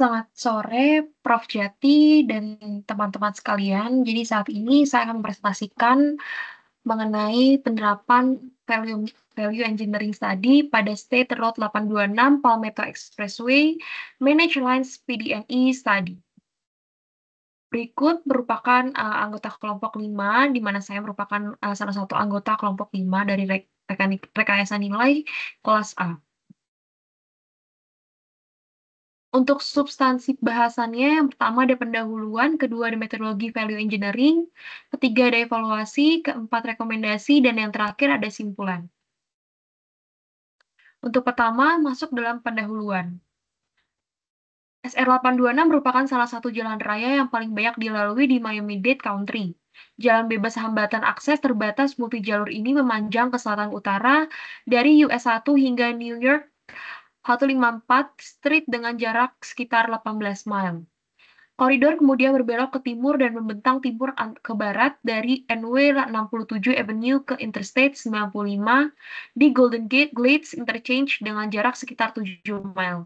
Selamat sore, Prof. Jati dan teman-teman sekalian. Jadi saat ini saya akan mempresentasikan mengenai penerapan value value engineering study pada State Road 826 Palmetto Expressway Managed Lines PDNE study. Berikut merupakan anggota kelompok 5, di mana saya merupakan salah satu anggota kelompok 5 dari rekayasa nilai kelas A. Untuk substansi bahasannya, yang pertama ada pendahuluan, kedua ada metodologi value engineering, ketiga ada evaluasi, keempat rekomendasi, dan yang terakhir ada simpulan. Untuk pertama, masuk dalam pendahuluan. SR826 merupakan salah satu jalan raya yang paling banyak dilalui di Miami-Dade County. Jalan bebas hambatan akses terbatas multi-jalur ini memanjang ke selatan utara dari US 1 hingga New York 154 Street dengan jarak sekitar 18 mile. Koridor kemudian berbelok ke timur dan membentang timur ke barat dari NW 67 Avenue ke Interstate 95 di Golden Gate Glades Interchange dengan jarak sekitar 7 mile.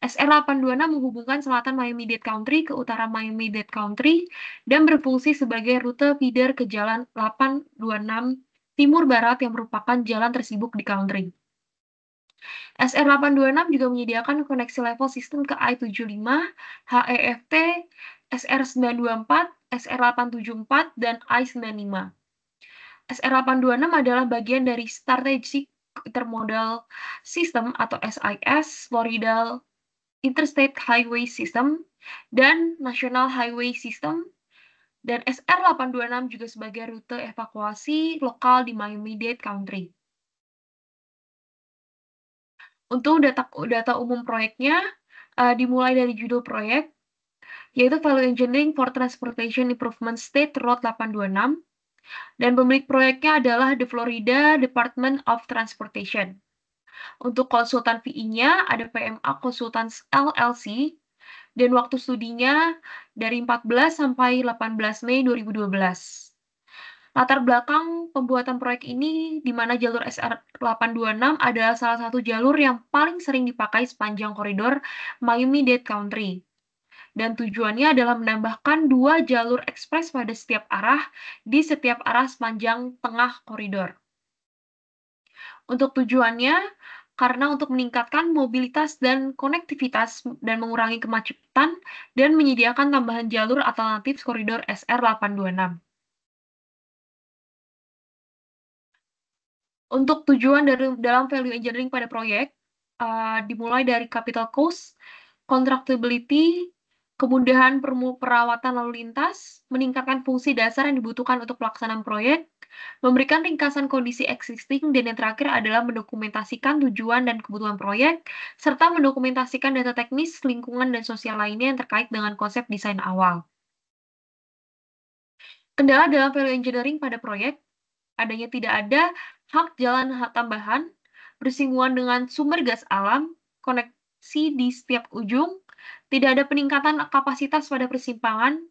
SR826 menghubungkan selatan Miami-Dade County ke utara Miami-Dade County dan berfungsi sebagai rute feeder ke Jalan 826 Timur Barat yang merupakan jalan tersibuk di country. SR826 juga menyediakan koneksi level sistem ke I-75, HEFT, SR924, SR874, dan I-95. SR826 adalah bagian dari Strategic Intermodal System atau SIS, Florida Interstate Highway System, dan National Highway System, dan SR826 juga sebagai rute evakuasi lokal di Miami-Dade County. Untuk data umum proyeknya, dimulai dari judul proyek, yaitu Value Engineering for Transportation Improvement State Road 826, dan pemilik proyeknya adalah The Florida Department of Transportation. Untuk konsultan VI-nya ada PMA Consultants LLC, dan waktu studinya dari 14 sampai 18 Mei 2012. Latar belakang pembuatan proyek ini di mana jalur SR826 adalah salah satu jalur yang paling sering dipakai sepanjang koridor Miami-Dade County. Dan tujuannya adalah menambahkan 2 jalur ekspres pada setiap arah di setiap arah sepanjang tengah koridor. Untuk tujuannya, karena untuk meningkatkan mobilitas dan konektivitas dan mengurangi kemacetan dan menyediakan tambahan jalur alternatif koridor SR826. Untuk tujuan dalam value engineering pada proyek, dimulai dari capital cost, contractability, kemudahan perawatan lalu lintas, meningkatkan fungsi dasar yang dibutuhkan untuk pelaksanaan proyek, memberikan ringkasan kondisi existing, dan yang terakhir adalah mendokumentasikan tujuan dan kebutuhan proyek, serta mendokumentasikan data teknis, lingkungan, dan sosial lainnya yang terkait dengan konsep desain awal. Kendala dalam value engineering pada proyek, adanya tidak ada hak jalan tambahan, bersinggungan dengan sumber gas alam, koneksi di setiap ujung, tidak ada peningkatan kapasitas pada persimpangan,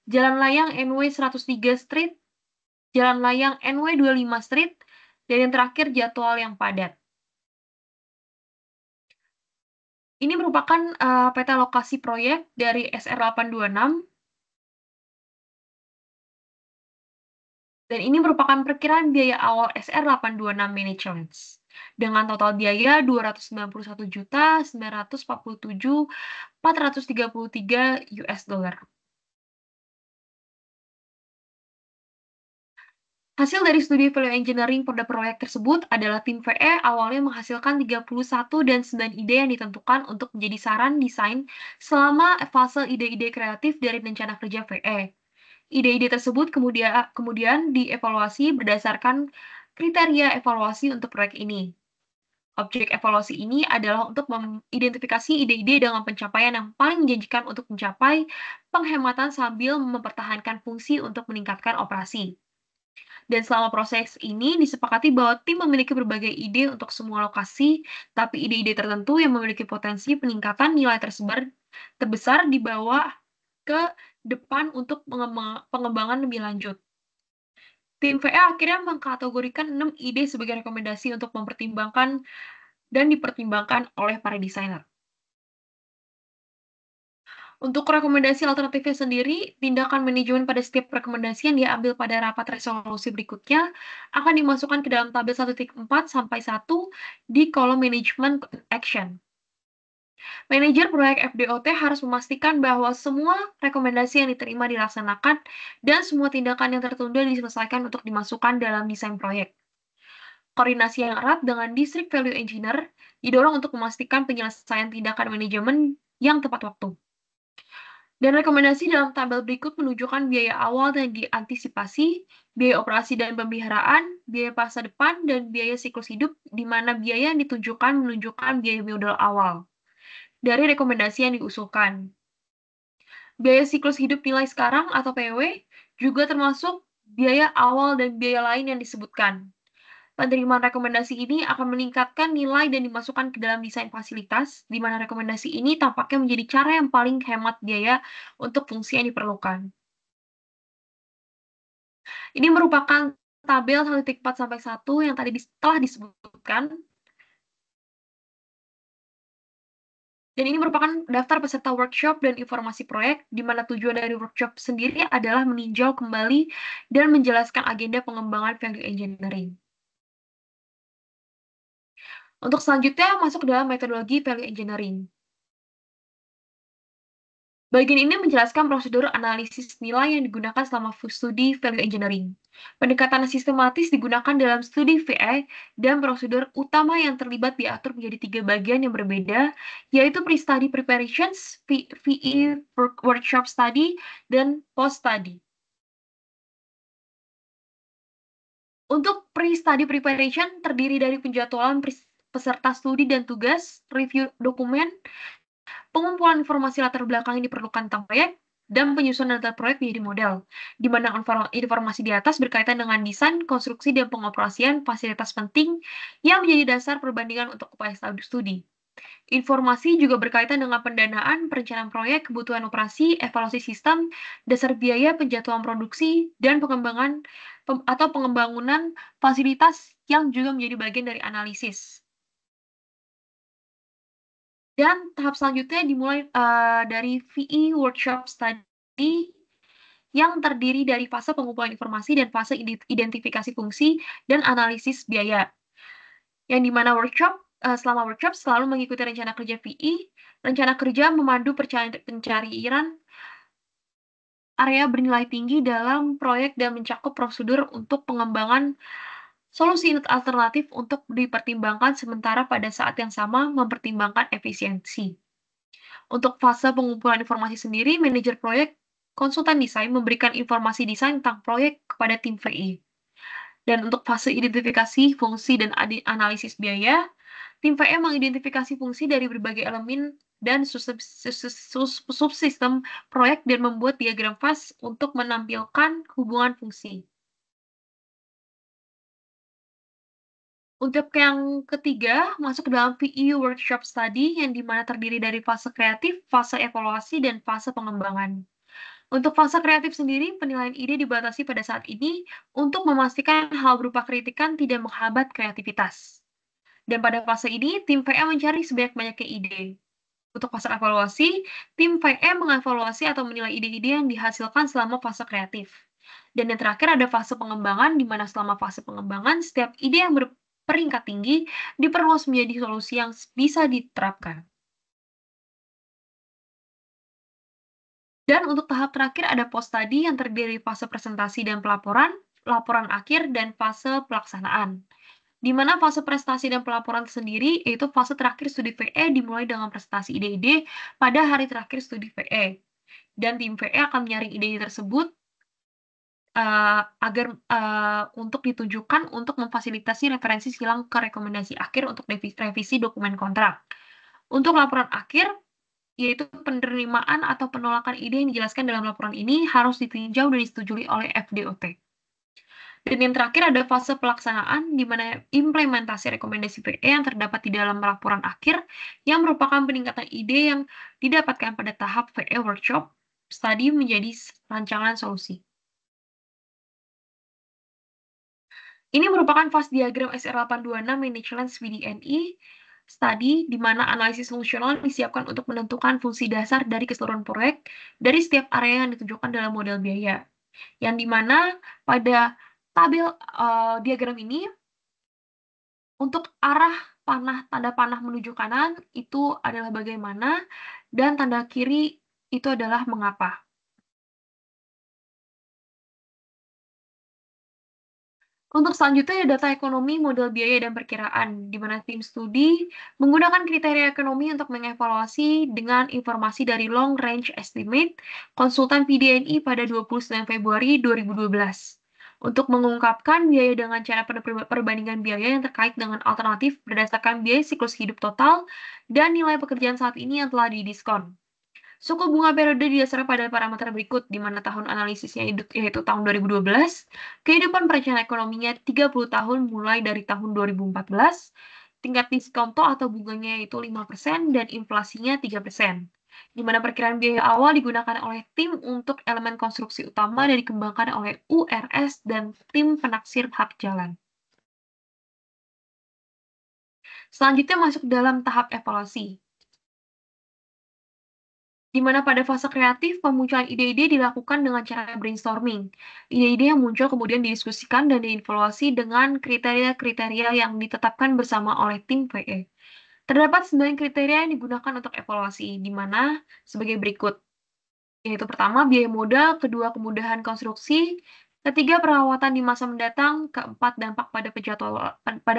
jalan layang NW 103 Street, jalan layang NW 25 Street, dan yang terakhir jadwal yang padat. Ini merupakan peta lokasi proyek dari SR826, dan ini merupakan perkiraan biaya awal SR826 Managed Lines dengan total biaya $291.947.433 Hasil dari studi value engineering pada proyek tersebut adalah tim VE awalnya menghasilkan 31 dan 9 ide yang ditentukan untuk menjadi saran desain selama fase ide-ide kreatif dari rencana kerja VE. Ide-ide tersebut kemudian dievaluasi berdasarkan kriteria evaluasi untuk proyek ini. Objek evaluasi ini adalah untuk mengidentifikasi ide-ide dengan pencapaian yang paling menjanjikan untuk mencapai penghematan sambil mempertahankan fungsi untuk meningkatkan operasi. Dan selama proses ini disepakati bahwa tim memiliki berbagai ide untuk semua lokasi, tapi ide-ide tertentu yang memiliki potensi peningkatan nilai terbesar dibawa ke depan untuk pengembangan lebih lanjut. Tim VE akhirnya mengkategorikan 6 ide sebagai rekomendasi untuk mempertimbangkan dan dipertimbangkan oleh para desainer. Untuk rekomendasi alternatifnya sendiri, tindakan manajemen pada setiap rekomendasi yang diambil pada rapat resolusi berikutnya akan dimasukkan ke dalam tabel 1.4 sampai 1 di kolom Management Action. Manajer proyek FDOT harus memastikan bahwa semua rekomendasi yang diterima dilaksanakan dan semua tindakan yang tertunda diselesaikan untuk dimasukkan dalam desain proyek. Koordinasi yang erat dengan District Value Engineer didorong untuk memastikan penyelesaian tindakan manajemen yang tepat waktu. Dan rekomendasi dalam tabel berikut menunjukkan biaya awal yang diantisipasi, biaya operasi dan pemeliharaan, biaya masa depan, dan biaya siklus hidup, di mana biaya yang ditunjukkan menunjukkan biaya modal awal dari rekomendasi yang diusulkan. Biaya siklus hidup nilai sekarang atau PW juga termasuk biaya awal dan biaya lain yang disebutkan. Penerimaan rekomendasi ini akan meningkatkan nilai dan dimasukkan ke dalam desain fasilitas, di mana rekomendasi ini tampaknya menjadi cara yang paling hemat biaya untuk fungsi yang diperlukan. Ini merupakan tabel 1.4 sampai 1 yang tadi telah disebutkan, dan ini merupakan daftar peserta workshop dan informasi proyek, di mana tujuan dari workshop sendiri adalah meninjau kembali dan menjelaskan agenda pengembangan value engineering. Untuk selanjutnya, masuk ke dalam metodologi value engineering. Bagian ini menjelaskan prosedur analisis nilai yang digunakan selama studi value engineering. Pendekatan sistematis digunakan dalam studi VE dan prosedur utama yang terlibat diatur menjadi 3 bagian yang berbeda, yaitu pre-study preparations, VE workshop study, dan post-study. Untuk pre-study preparation terdiri dari penjadwalan peserta studi dan tugas, review dokumen, pengumpulan informasi latar belakang yang diperlukan tentang proyek, dan penyusunan data proyek menjadi model, di mana informasi di atas berkaitan dengan desain, konstruksi, dan pengoperasian fasilitas penting yang menjadi dasar perbandingan untuk upaya studi. Informasi juga berkaitan dengan pendanaan, perencanaan proyek, kebutuhan operasi, evaluasi sistem, dasar biaya, penjadwalan produksi, dan pengembangan fasilitas yang juga menjadi bagian dari analisis. Dan tahap selanjutnya dimulai dari VE Workshop Study yang terdiri dari fase pengumpulan informasi dan fase identifikasi fungsi dan analisis biaya. Yang di mana selama workshop selalu mengikuti rencana kerja VE. Rencana kerja memandu pencarian area bernilai tinggi dalam proyek dan mencakup prosedur untuk pengembangan solusi alternatif untuk dipertimbangkan sementara pada saat yang sama mempertimbangkan efisiensi. Untuk fase pengumpulan informasi sendiri, manajer proyek, konsultan desain memberikan informasi desain tentang proyek kepada tim VE. Dan untuk fase identifikasi fungsi dan analisis biaya, tim VE mengidentifikasi fungsi dari berbagai elemen dan subsistem proyek dan membuat diagram fase untuk menampilkan hubungan fungsi. Untuk yang ketiga, masuk ke dalam VE Workshop Study yang dimana terdiri dari fase kreatif, fase evaluasi, dan fase pengembangan. Untuk fase kreatif sendiri, penilaian ide dibatasi pada saat ini untuk memastikan hal berupa kritikan tidak menghambat kreativitas. Dan pada fase ini, tim VE mencari sebanyak-banyaknya ide. Untuk fase evaluasi, tim VE mengevaluasi atau menilai ide-ide yang dihasilkan selama fase kreatif. Dan yang terakhir ada fase pengembangan, di mana selama fase pengembangan, setiap ide yang berperingkat tinggi diperluas menjadi solusi yang bisa diterapkan. Dan untuk tahap terakhir ada post study yang terdiri dari fase presentasi dan pelaporan, laporan akhir, dan fase pelaksanaan. Di mana fase prestasi dan pelaporan sendiri yaitu fase terakhir studi VE dimulai dengan presentasi ide-ide pada hari terakhir studi VE. Dan tim VE akan menyaring ide-ide tersebut agar untuk ditujukan untuk memfasilitasi referensi silang ke rekomendasi akhir untuk revisi dokumen kontrak. Untuk laporan akhir, yaitu penerimaan atau penolakan ide yang dijelaskan dalam laporan ini harus ditinjau dan disetujui oleh FDOT. Dan yang terakhir ada fase pelaksanaan, di mana implementasi rekomendasi VE yang terdapat di dalam laporan akhir yang merupakan peningkatan ide yang didapatkan pada tahap VE workshop study menjadi rancangan solusi. Ini merupakan fase diagram SR826 Management VDNI study di mana analisis fungsional disiapkan untuk menentukan fungsi dasar dari keseluruhan proyek dari setiap area yang ditunjukkan dalam model biaya. Yang di mana pada tabel diagram ini untuk arah panah, tanda panah menuju kanan itu adalah bagaimana dan tanda kiri itu adalah mengapa. Untuk selanjutnya ada data ekonomi, model biaya, dan perkiraan, di mana tim studi menggunakan kriteria ekonomi untuk mengevaluasi dengan informasi dari Long Range Estimate konsultan PDNI pada 29 Februari 2012 untuk mengungkapkan biaya dengan cara perbandingan biaya yang terkait dengan alternatif berdasarkan biaya siklus hidup total dan nilai pekerjaan saat ini yang telah didiskon. Suku bunga periode didasarkan pada parameter berikut, di mana tahun analisisnya yaitu tahun 2012, kehidupan perencanaan ekonominya 30 tahun mulai dari tahun 2014, tingkat diskonto atau bunganya yaitu 5%, dan inflasinya 3%. Di mana perkiraan biaya awal digunakan oleh tim untuk elemen konstruksi utama dan dikembangkan oleh URS dan tim penaksir hak jalan. Selanjutnya masuk dalam tahap evaluasi, di mana pada fase kreatif, pemunculan ide-ide dilakukan dengan cara brainstorming. Ide-ide yang muncul kemudian didiskusikan dan dievaluasi dengan kriteria-kriteria yang ditetapkan bersama oleh tim VE. Terdapat 9 kriteria yang digunakan untuk evaluasi, di mana sebagai berikut, yaitu pertama, biaya modal, kedua, kemudahan konstruksi, ketiga, perawatan di masa mendatang, keempat, dampak pada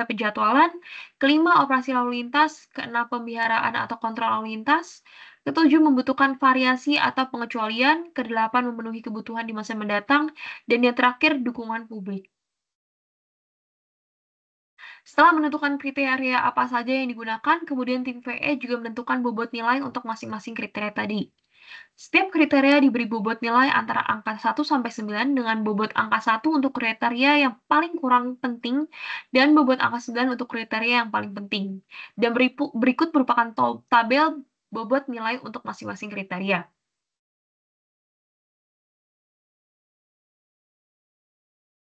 penjadwalan, kelima, operasi lalu lintas, keenam, pemeliharaan atau kontrol lalu lintas, ketujuh, membutuhkan variasi atau pengecualian, kedelapan, memenuhi kebutuhan di masa mendatang, dan yang terakhir, dukungan publik. Setelah menentukan kriteria apa saja yang digunakan, kemudian tim VE juga menentukan bobot nilai untuk masing-masing kriteria tadi. Setiap kriteria diberi bobot nilai antara angka 1 sampai 9 dengan bobot angka 1 untuk kriteria yang paling kurang penting dan bobot angka 9 untuk kriteria yang paling penting. Dan berikut merupakan tabel bobot nilai untuk masing-masing kriteria.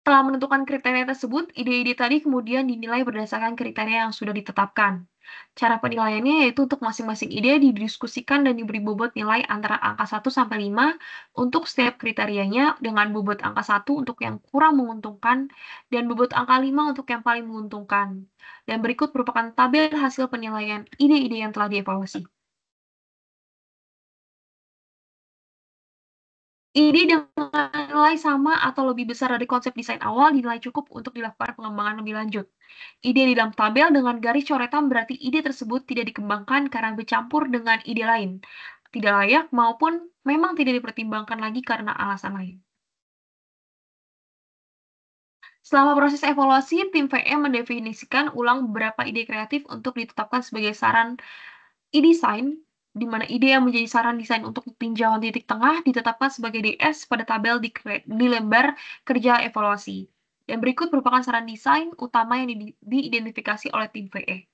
Setelah menentukan kriteria tersebut, ide-ide tadi kemudian dinilai berdasarkan kriteria yang sudah ditetapkan. Cara penilaiannya yaitu untuk masing-masing ide didiskusikan dan diberi bobot nilai antara angka 1 sampai 5 untuk setiap kriterianya dengan bobot angka 1 untuk yang kurang menguntungkan dan bobot angka 5 untuk yang paling menguntungkan. Dan berikut merupakan tabel hasil penilaian ide-ide yang telah dievaluasi. Ide dengan nilai sama atau lebih besar dari konsep desain awal dinilai cukup untuk dilakukan pengembangan lebih lanjut. Ide di dalam tabel dengan garis coretan berarti ide tersebut tidak dikembangkan karena bercampur dengan ide lain, tidak layak maupun memang tidak dipertimbangkan lagi karena alasan lain. Selama proses evaluasi, tim VE mendefinisikan ulang beberapa ide kreatif untuk ditetapkan sebagai saran e-design, di mana ide yang menjadi saran desain untuk tinjauan titik tengah ditetapkan sebagai DS pada tabel di lembar kerja evaluasi. Dan berikut merupakan saran desain utama yang diidentifikasi oleh tim VE,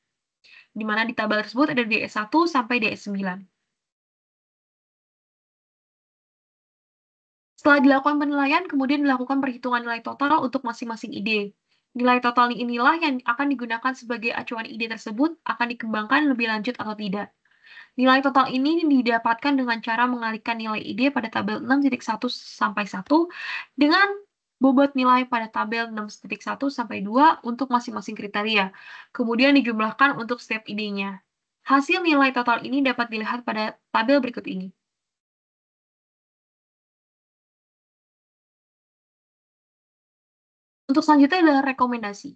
di mana di tabel tersebut ada DS1 sampai DS9. Setelah dilakukan penilaian, kemudian dilakukan perhitungan nilai total untuk masing-masing ide. Nilai total inilah yang akan digunakan sebagai acuan ide tersebut akan dikembangkan lebih lanjut atau tidak. Nilai total ini didapatkan dengan cara mengalihkan nilai ide pada tabel 6.1 sampai 1 dengan bobot nilai pada tabel 6.1 sampai 2 untuk masing-masing kriteria. Kemudian dijumlahkan untuk setiap idenya. Hasil nilai total ini dapat dilihat pada tabel berikut ini. Untuk selanjutnya adalah rekomendasi.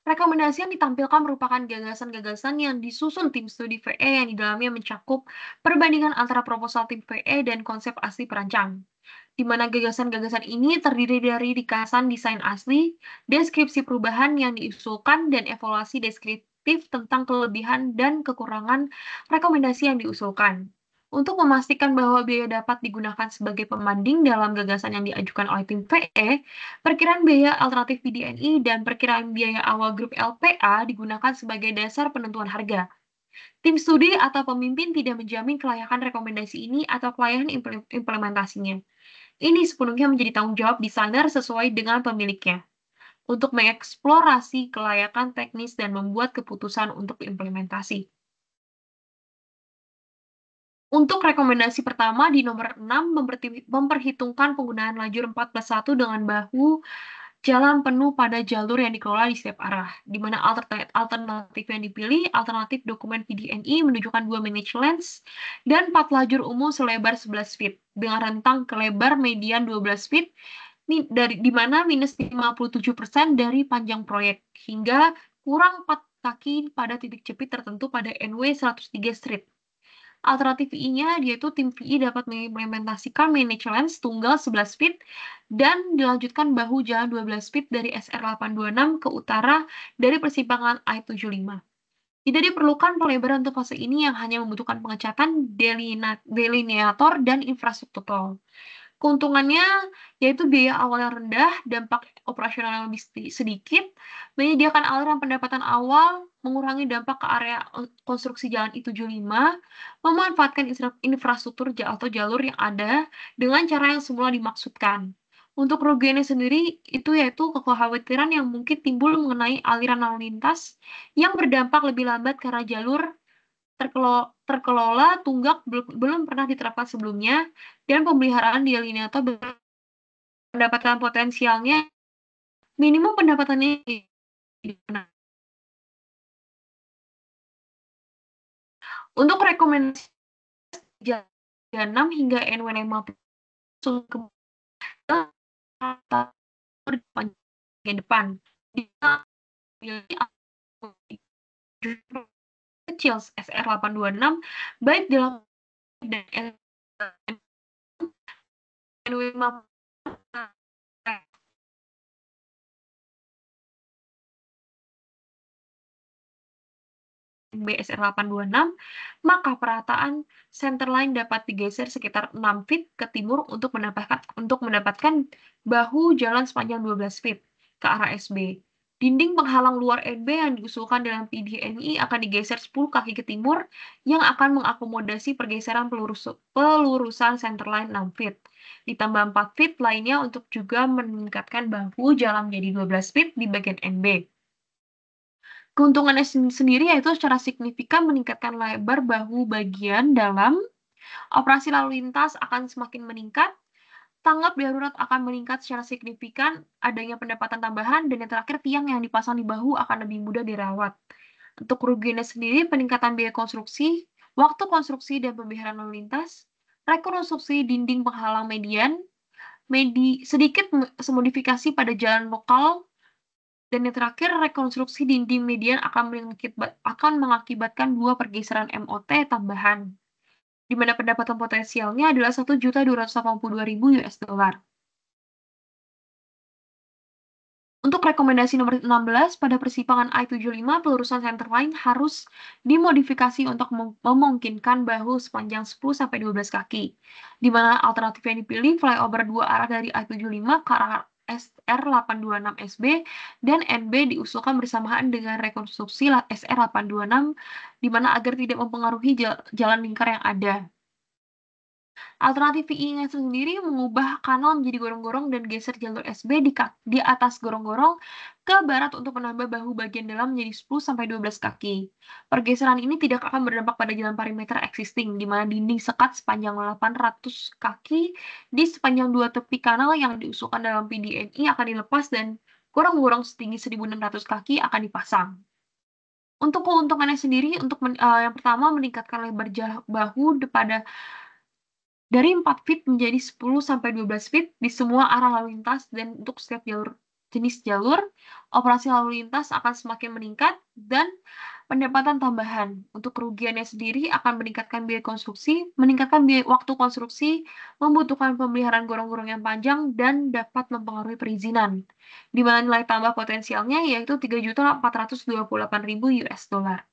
Rekomendasi yang ditampilkan merupakan gagasan-gagasan yang disusun tim studi VE yang di dalamnya mencakup perbandingan antara proposal tim VE dan konsep asli perancang, di mana gagasan-gagasan ini terdiri dari ringkasan desain asli, deskripsi perubahan yang diusulkan, dan evaluasi deskriptif tentang kelebihan dan kekurangan rekomendasi yang diusulkan. Untuk memastikan bahwa biaya dapat digunakan sebagai pembanding dalam gagasan yang diajukan oleh tim VE, perkiraan biaya alternatif PDNI dan perkiraan biaya awal grup LPA digunakan sebagai dasar penentuan harga. Tim studi atau pemimpin tidak menjamin kelayakan rekomendasi ini atau kelayakan implementasinya. Ini sepenuhnya menjadi tanggung jawab desainer sesuai dengan pemiliknya. untuk mengeksplorasi kelayakan teknis dan membuat keputusan untuk implementasi. Untuk rekomendasi pertama di nomor 6, memperhitungkan penggunaan lajur 4+1 dengan bahu jalan penuh pada jalur yang dikelola di setiap arah, di mana alternatif yang dipilih, alternatif dokumen PDNI menunjukkan 2 manage lanes dan 4 lajur umum selebar 11 feet, dengan rentang kelebar median 12 feet, di mana minus 57% dari panjang proyek, hingga kurang 4 kaki pada titik jepit tertentu pada NW 103 Street. Alternatif I-nya, yaitu tim VI dapat mengimplementasikan manage lens tunggal 11 feet dan dilanjutkan bahu jalan 12 feet dari SR826 ke utara dari persimpangan I75. Tidak diperlukan pelebaran untuk fase ini yang hanya membutuhkan pengecatan delineator dan infrastruktur tol. Keuntungannya yaitu biaya awal yang rendah, dampak operasional yang lebih sedikit, menyediakan aliran pendapatan awal, mengurangi dampak ke area konstruksi jalan I75, memanfaatkan infrastruktur atau jalur yang ada dengan cara yang semula dimaksudkan. Untuk kerugiannya sendiri, itu yaitu kekhawatiran yang mungkin timbul mengenai aliran lalu lintas yang berdampak lebih lambat karena jalur terkelola tunggak belum pernah diterapkan sebelumnya, dan pemeliharaan delineator pendapatan potensialnya minimum pendapatannya. Untuk rekomendasi 6 hingga NW50 ke depan kecil SR826 baik dalam dan NW50 BSR 826, maka perataan centerline dapat digeser sekitar 6 feet ke timur untuk mendapatkan bahu jalan sepanjang 12 feet ke arah SB. Dinding penghalang luar NB yang diusulkan dalam PDNI akan digeser 10 kaki ke timur yang akan mengakomodasi pergeseran pelurusan centerline 6 feet. Ditambah 4 feet lainnya untuk juga meningkatkan bahu jalan menjadi 12 feet di bagian NB. Keuntungannya sendiri yaitu secara signifikan meningkatkan lebar bahu bagian dalam, operasi lalu lintas akan semakin meningkat, tanggap darurat akan meningkat secara signifikan, adanya pendapatan tambahan, dan yang terakhir tiang yang dipasang di bahu akan lebih mudah dirawat. Untuk kerugiannya sendiri, peningkatan biaya konstruksi, waktu konstruksi dan pemeliharaan lalu lintas, rekonstruksi dinding penghalang median, sedikit modifikasi pada jalan lokal, dan yang terakhir, rekonstruksi dinding median akan mengakibatkan 2 pergeseran MOT tambahan, di mana pendapatan potensialnya adalah $1.282.000. Untuk rekomendasi nomor 16, pada persimpangan I75, pelurusan centerline harus dimodifikasi untuk memungkinkan bahu sepanjang 10-12 kaki, di mana alternatif yang dipilih flyover 2 arah dari I75 ke arah SR826SB dan NB diusulkan bersamaan dengan rekonstruksi SR826, di mana agar tidak mempengaruhi jalan lingkar yang ada. Alternatif VI-nya sendiri mengubah kanal menjadi gorong-gorong dan geser jalur SB di atas gorong-gorong ke barat untuk menambah bahu bagian dalam menjadi 10-12 kaki. Pergeseran ini tidak akan berdampak pada jalan perimeter existing, di mana dinding sekat sepanjang 800 kaki di sepanjang 2 tepi kanal yang diusulkan dalam PDNI akan dilepas dan gorong-gorong setinggi 1.600 kaki akan dipasang. Untuk keuntungannya sendiri, yang pertama meningkatkan lebar bahu dari 4 feet menjadi 10-12 feet di semua arah lalu lintas, dan untuk setiap jenis jalur, operasi lalu lintas akan semakin meningkat dan pendapatan tambahan. Untuk kerugiannya sendiri akan meningkatkan biaya konstruksi, meningkatkan biaya waktu konstruksi, membutuhkan pemeliharaan gorong-gorong yang panjang, dan dapat mempengaruhi perizinan. Di mana nilai tambah potensialnya yaitu $3.428.000.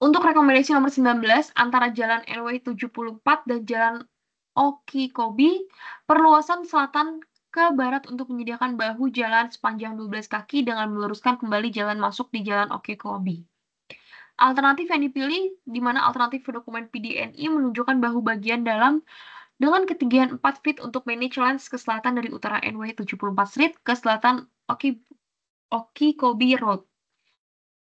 Untuk rekomendasi nomor 19, antara Jalan NW 74 dan Jalan Okikobi, perluasan selatan ke barat untuk menyediakan bahu jalan sepanjang 12 kaki dengan meluruskan kembali jalan masuk di Jalan Okikobi. Alternatif yang dipilih di mana alternatif dokumen PDNI menunjukkan bahu bagian dalam dengan ketinggian 4 feet untuk manage lens ke selatan dari utara NW 74 Street ke selatan Okeechobee Road.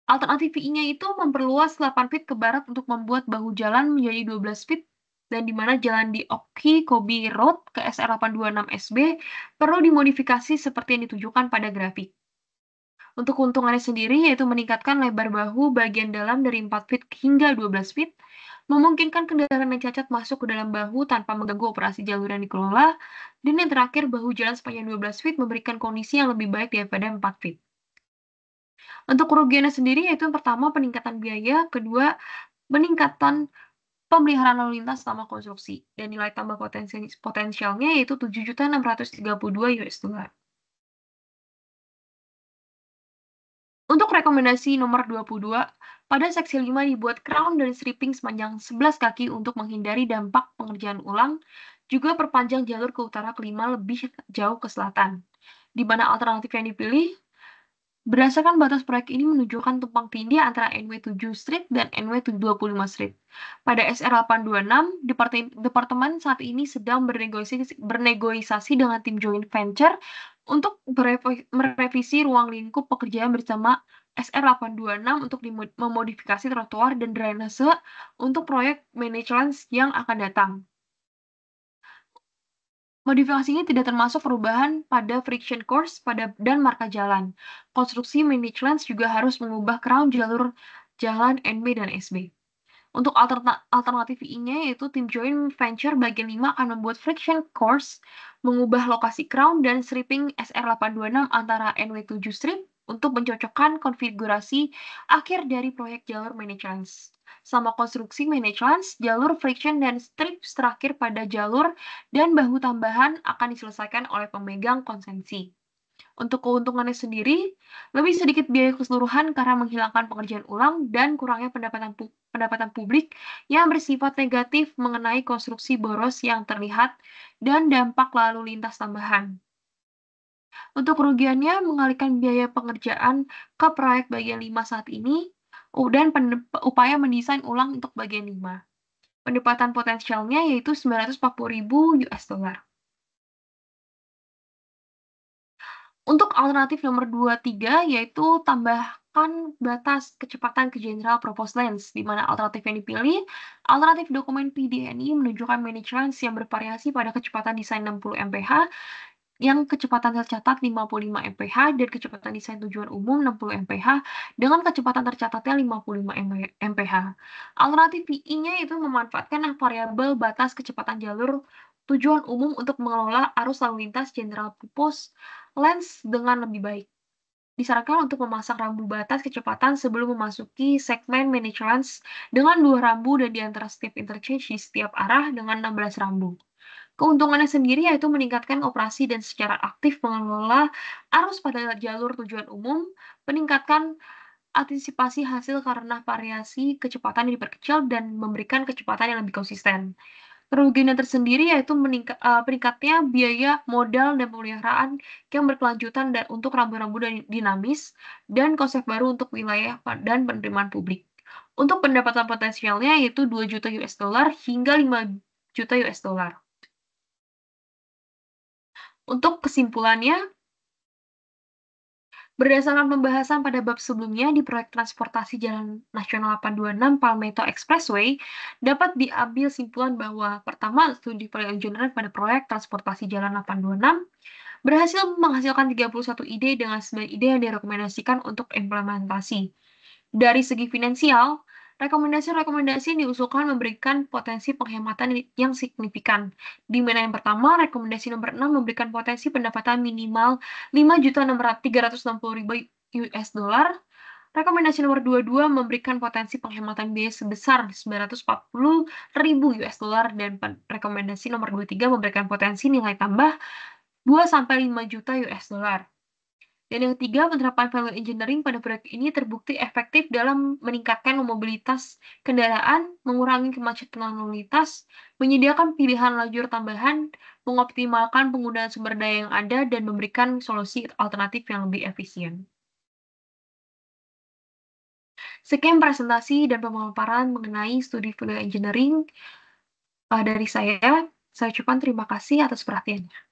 Alternatif I-nya itu memperluas 8 feet ke barat untuk membuat bahu jalan menjadi 12 feet dan di mana jalan di Okeechobee Road ke SR826SB perlu dimodifikasi seperti yang ditunjukkan pada grafik. Untuk keuntungannya sendiri yaitu meningkatkan lebar bahu bagian dalam dari 4 feet hingga 12 feet, memungkinkan kendaraan yang cacat masuk ke dalam bahu tanpa mengganggu operasi jalur yang dikelola, dan yang terakhir bahu jalan sepanjang 12 feet memberikan kondisi yang lebih baik daripada 4 feet. Untuk kerugiannya sendiri yaitu yang pertama peningkatan biaya, kedua peningkatan pemeliharaan lalu lintas selama konstruksi, dan nilai tambah potensialnya yaitu $7.632. Untuk rekomendasi nomor 22, pada seksi 5 dibuat crown dan stripping sepanjang 11 kaki untuk menghindari dampak pengerjaan ulang, juga perpanjang jalur ke utara ke-5 lebih jauh ke selatan, di mana alternatif yang dipilih berdasarkan batas proyek ini menunjukkan tumpang tindih antara NW 7 Street dan NW 25 Street. Pada SR 826, departemen saat ini sedang bernegosiasi dengan tim joint venture untuk merevisi ruang lingkup pekerjaan bersama SR 826 untuk memodifikasi trotoar dan drainase untuk proyek managed lanes yang akan datang. Modifikasi ini tidak termasuk perubahan pada friction course dan marka jalan. Konstruksi managed lanes juga harus mengubah crown jalur jalan NB dan SB. Untuk alternatif I-nya yaitu tim joint venture bagian 5 akan membuat friction course, mengubah lokasi crown dan stripping SR826 antara NW7 strip untuk mencocokkan konfigurasi akhir dari proyek jalur managed lanes. Sama konstruksi managed lanes, jalur friction dan strips terakhir pada jalur dan bahu tambahan akan diselesaikan oleh pemegang konsensi. Untuk keuntungannya sendiri, lebih sedikit biaya keseluruhan karena menghilangkan pengerjaan ulang dan kurangnya pendapatan publik yang bersifat negatif mengenai konstruksi boros yang terlihat dan dampak lalu lintas tambahan. Untuk kerugiannya, mengalihkan biaya pengerjaan ke proyek bagian 5 saat ini, dan upaya mendesain ulang untuk bagian 5. Pendapatan potensialnya yaitu $940.000. Untuk alternatif nomor 23 yaitu tambahkan batas kecepatan ke General Purpose Lanes, di mana alternatif yang dipilih, alternatif dokumen PDNI menunjukkan managed lanes yang bervariasi pada kecepatan desain 60 mph, yang kecepatan tercatat 55 mph, dan kecepatan desain tujuan umum 60 mph, dengan kecepatan tercatatnya 55 mph. Alternatif I-nya itu memanfaatkan variabel batas kecepatan jalur tujuan umum untuk mengelola arus lalu lintas General Purpose Lanes dengan lebih baik. Disarankan untuk memasang rambu batas kecepatan sebelum memasuki segmen managed lanes dengan 2 rambu dan di antara step interchange di setiap arah dengan 16 rambu. Keuntungannya sendiri yaitu meningkatkan operasi dan secara aktif mengelola arus pada jalur tujuan umum, meningkatkan antisipasi hasil karena variasi kecepatan yang diperkecil dan memberikan kecepatan yang lebih konsisten. Kerugiannya tersendiri yaitu meningkatnya biaya modal dan pemeliharaan yang berkelanjutan dan untuk rambu-rambu dinamis dan konsep baru untuk wilayah dan penerimaan publik. Untuk pendapatan potensialnya yaitu $2 juta hingga $5 juta. Untuk kesimpulannya, berdasarkan pembahasan pada bab sebelumnya di proyek transportasi Jalan Nasional 826 Palmetto Expressway, dapat diambil simpulan bahwa pertama, studi value engineering pada proyek transportasi Jalan 826 berhasil menghasilkan 31 ide dengan 9 ide yang direkomendasikan untuk implementasi. Dari segi finansial, rekomendasi-rekomendasi yang diusulkan memberikan potensi penghematan yang signifikan. Di mana yang pertama, rekomendasi nomor 6 memberikan potensi pendapatan minimal $5.360.000. Rekomendasi nomor 22 memberikan potensi penghematan biaya sebesar $940.000 dan rekomendasi nomor 23 memberikan potensi nilai tambah $2-5 juta. Dan yang ketiga, penerapan value engineering pada proyek ini terbukti efektif dalam meningkatkan mobilitas kendaraan, mengurangi kemacetan lalu lintas, menyediakan pilihan lajur tambahan, mengoptimalkan penggunaan sumber daya yang ada, dan memberikan solusi alternatif yang lebih efisien. Sekian presentasi dan pemaparan mengenai studi value engineering dari saya. Saya ucapkan terima kasih atas perhatiannya.